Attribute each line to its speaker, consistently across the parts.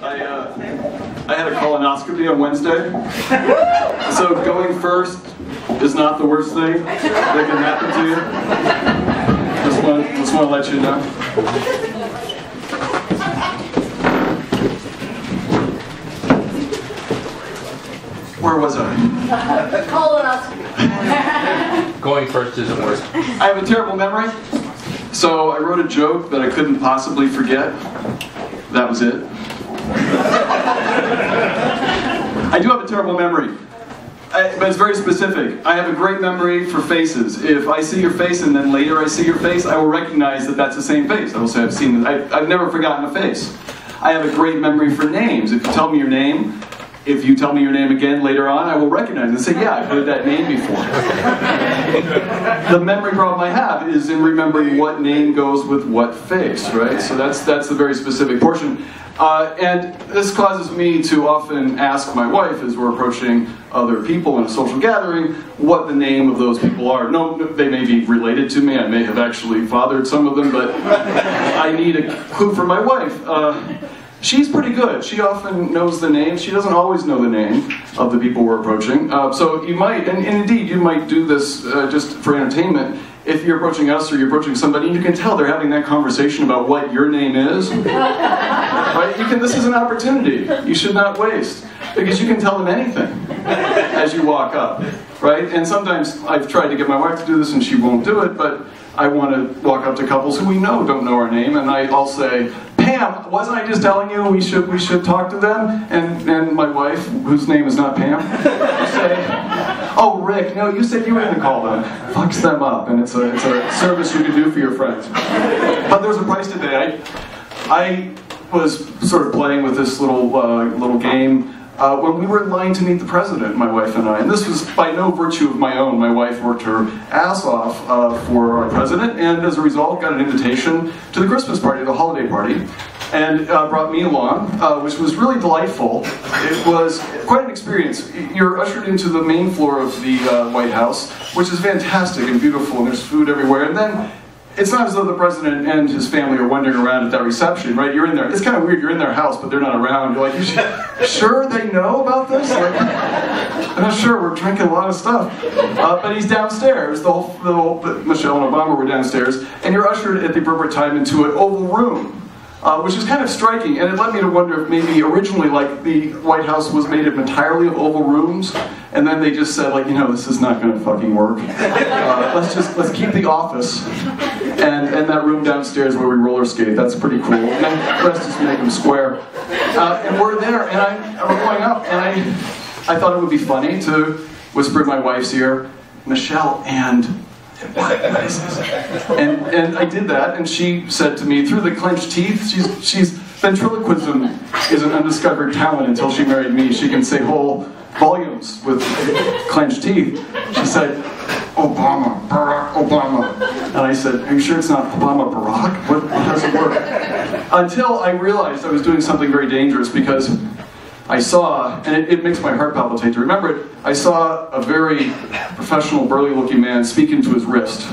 Speaker 1: I had a colonoscopy on Wednesday, so going first is not the worst thing that can happen to you. Just want to let you know. Where was I?
Speaker 2: Colonoscopy.
Speaker 3: Going first isn't worse.
Speaker 1: I have a terrible memory, so I wrote a joke that I couldn't possibly forget. That was it. I do have a terrible memory, but it's very specific. I have a great memory for faces. If I see your face and then later I see your face, I will recognize that that's the same face. I will say I've seen it. I've never forgotten a face. I have a great memory for names. If you tell me your name, if you tell me your name again later on, I will recognize it and say, yeah, I've heard that name before. The memory problem I have is in remembering what name goes with what face, right? So that's a very specific portion. And this causes me to often ask my wife, as we're approaching other people in a social gathering, what the name of those people are. No, they may be related to me, I may have actually fathered some of them, but I need a clue from my wife. She's pretty good. She often knows the names. She doesn't always know the name of the people we're approaching. So you might, and indeed you might do this just for entertainment, if you're approaching us or you're approaching somebody, and you can tell they're having that conversation about what your name is. Right? This is an opportunity you should not waste, because you can tell them anything as you walk up. Right? And sometimes I've tried to get my wife to do this and she won't do it, but I want to walk up to couples who we know don't know our name, and I'll say, Pam, wasn't I just telling you we should talk to them? And my wife, whose name is not Pam, will say, oh, Rick, no, you said you were going to call them. Fucks them up, and it's a service you can do for your friends. But there's a price today. I was sort of playing with this little game when we were in line to meet the president, my wife and I. And this was by no virtue of my own. My wife worked her ass off for our president, and as a result got an invitation to the Christmas party, the holiday party, and brought me along, which was really delightful. It was quite an experience. You're ushered into the main floor of the White House, which is fantastic and beautiful, and there's food everywhere. And then it's not as though the president and his family are wandering around at that reception, right? You're in there. It's kind of weird. You're in their house, but they're not around. You're like, you sure they know about this? Like, I'm not sure. We're drinking a lot of stuff. But he's downstairs. The whole Michelle and Obama were downstairs, and you're ushered at the appropriate time into an oval room. Which is kind of striking, and it led me to wonder if maybe originally, like, the White House was made up entirely of oval rooms, and then they just said, like, this is not going to fucking work. Let's keep the office and that room downstairs where we roller skate. That's pretty cool. And then let's just make them square. And we're there, and we're going up, and I thought it would be funny to whisper in my wife's ear, Michelle, and what is this? And I did that, and she said to me, through the clenched teeth, she's ventriloquism is an undiscovered talent until she married me. She can say whole volumes with clenched teeth. She said, Obama, Barack Obama. And I said, are you sure it's not Obama Barack? What does it work? Until I realized I was doing something very dangerous, because I saw, and it makes my heart palpitate to remember it, I saw a very professional, burly-looking man speak into his wrist.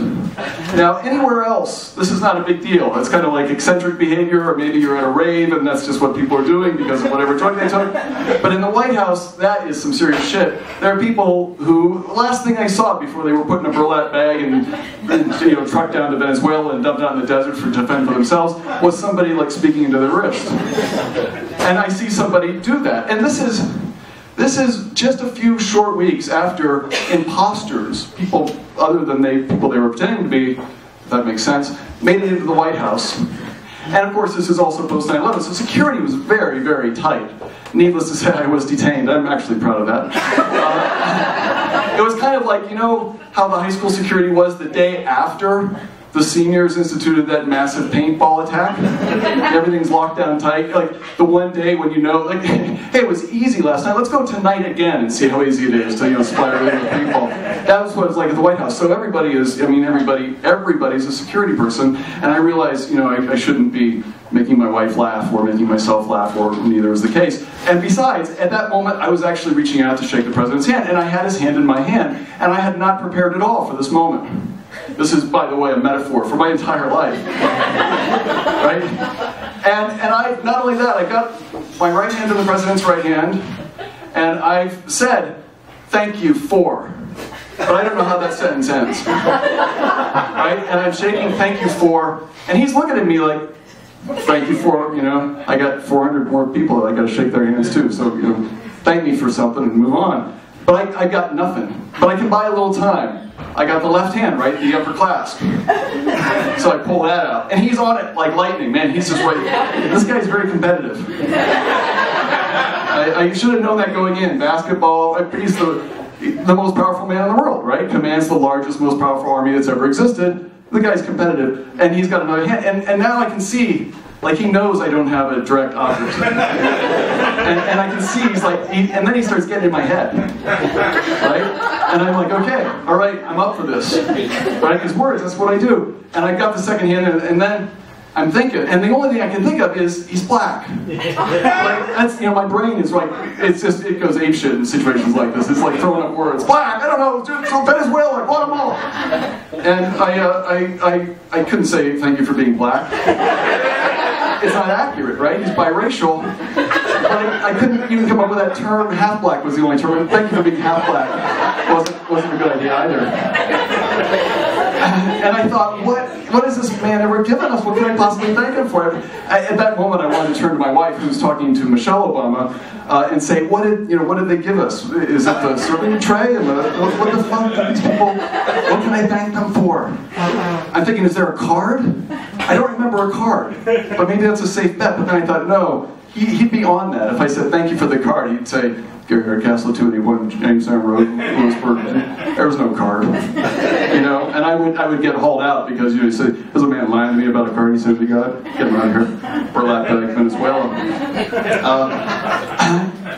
Speaker 1: Now, anywhere else, this is not a big deal. It's kind of like eccentric behavior, or maybe you're at a rave and that's just what people are doing because of whatever drug they took. But in the White House, that is some serious shit. There are people who, the last thing I saw before they were put in a burlap bag and trucked down to Venezuela and dumped out in the desert to fend for themselves, was somebody like speaking into their wrist. And I see somebody do that. And this is just a few short weeks after imposters, people other than people they were pretending to be, if that makes sense, made it into the White House. And of course this is also post 9/11, so security was very, very tight. Needless to say, I was detained. I'm actually proud of that. It was kind of like, how the high school security was the day after the seniors instituted that massive paintball attack. Everything's locked down tight. Like the one day when hey, it was easy last night. Let's go tonight again and see how easy it is to splatter in with paintball. That was what it's like at the White House. So everybody's a security person, and I realized I shouldn't be making my wife laugh or making myself laugh, or neither is the case. And besides, at that moment, I was actually reaching out to shake the president's hand, and I had his hand in my hand, and I had not prepared at all for this moment. This is, by the way, a metaphor for my entire life. Right? And not only that, I got my right hand to the president's right hand, and I've said, "Thank you for," but I don't know how that sentence ends. Right? And I'm shaking "thank you for," and he's looking at me like, "Thank you for," I got 400 more people that I got to shake their hands too, so, thank me for something and move on. But I got nothing. But I can buy a little time. I got the left hand, right, the upper clasp. So I pull that out. And he's on it like lightning, man. He's just waiting. This guy's very competitive. I should have known that going in. Basketball, he's the most powerful man in the world, right? Commands the largest, most powerful army that's ever existed. The guy's competitive. And he's got another hand. And now I can see, like, he knows I don't have a direct object. and I can see, he's like, and then he starts getting in my head. Right? And I'm like, okay, all right, I'm up for this. Right? His words, that's what I do. And I got the second hand, and then I'm thinking, and the only thing I can think of is, he's black. Like, that's, my brain is like, it goes apeshit in situations like this. It's like throwing up words. Black, I don't know, so Venezuela, Guatemala. And I couldn't say thank you for being black. It's not accurate, right? He's biracial. But I couldn't even come up with that term. Half black was the only term. Thank you for being half black. Wasn't a good idea either. And I thought, what has this man ever given us? What can I possibly thank him for? At that moment, I wanted to turn to my wife, who was talking to Michelle Obama, and say, what did they give us? Is it the serving tray? And what the fuck are these people? What can I thank them for? I'm thinking, is there a card? I don't remember a card, but maybe that's a safe bet. But then I thought, no, he'd be on that. If I said thank you for the card, he'd say, Hardcastle 281 Jamestown Road, Lewisburg. There was no card, and I would get hauled out because you say, "There's a man lying to me about a card he said he got. Get him out of here, burlap bag, Venezuela."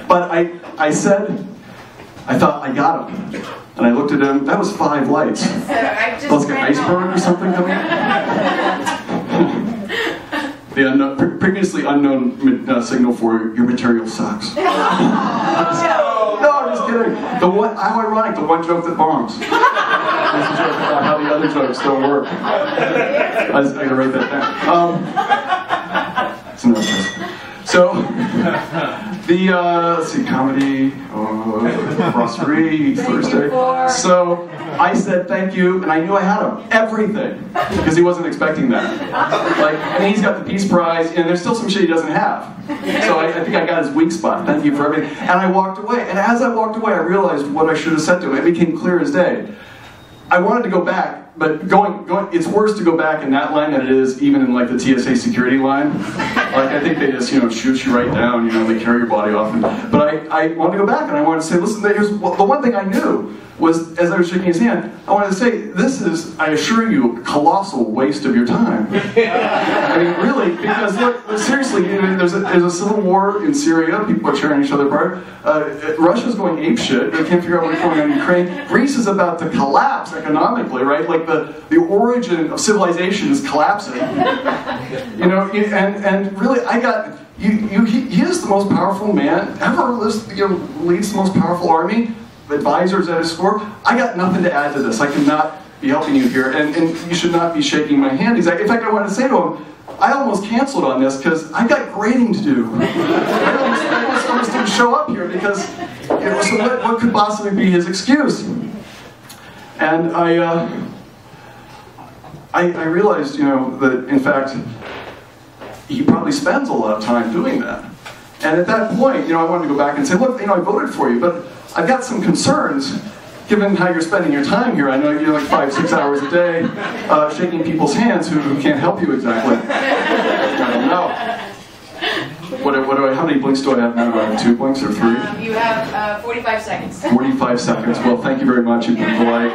Speaker 1: But I said, I thought I got him, and I looked at him. That was 5 lights. Let's get an iceberg or something coming. The previously unknown signal for your material sucks. No, I'm just kidding. How ironic, the one joke that bombs. That's a joke about how the other jokes don't work. I gotta write that down. It's another joke. So, let's see, comedy, brasserie, Thursday. So, I said thank you, and I knew I had him. Everything. Because he wasn't expecting that. And he's got the Peace Prize, and there's still some shit he doesn't have. So I think I got his weak spot. Thank you for everything. And I walked away. And as I walked away, I realized what I should have said to him. It became clear as day. I wanted to go back, but it's worse to go back in that line than it is even in like the TSA security line. Like I think they just shoot you right down, they carry your body off. But I wanted to go back and I wanted to say, listen, here's the one thing I knew was, as I was shaking his hand, I wanted to say, this is, I assure you, a colossal waste of your time. I mean, really, because look, seriously, there's a civil war in Syria, people are tearing each other apart. Russia's going apeshit, they can't figure out what's going on in Ukraine. Greece is about to collapse economically, right? Like the origin of civilization is collapsing. And really, he is the most powerful man ever, leads the most powerful army. Advisors at his score. I got nothing to add to this. I cannot be helping you here, and you should not be shaking my hand. In fact, I wanted to say to him, I almost canceled on this because I got grading to do. I almost didn't show up here because so what could possibly be his excuse? And I realized, that in fact he probably spends a lot of time doing that. And at that point, I wanted to go back and say, look, I voted for you, but I've got some concerns, given how you're spending your time here. I know you're like 5-6 hours a day shaking people's hands who can't help you exactly. I don't know. How many blinks do I have now? Do I have 2 blinks or 3?
Speaker 2: You have 45 seconds.
Speaker 1: 45 seconds. Well, thank you very much. You've been polite.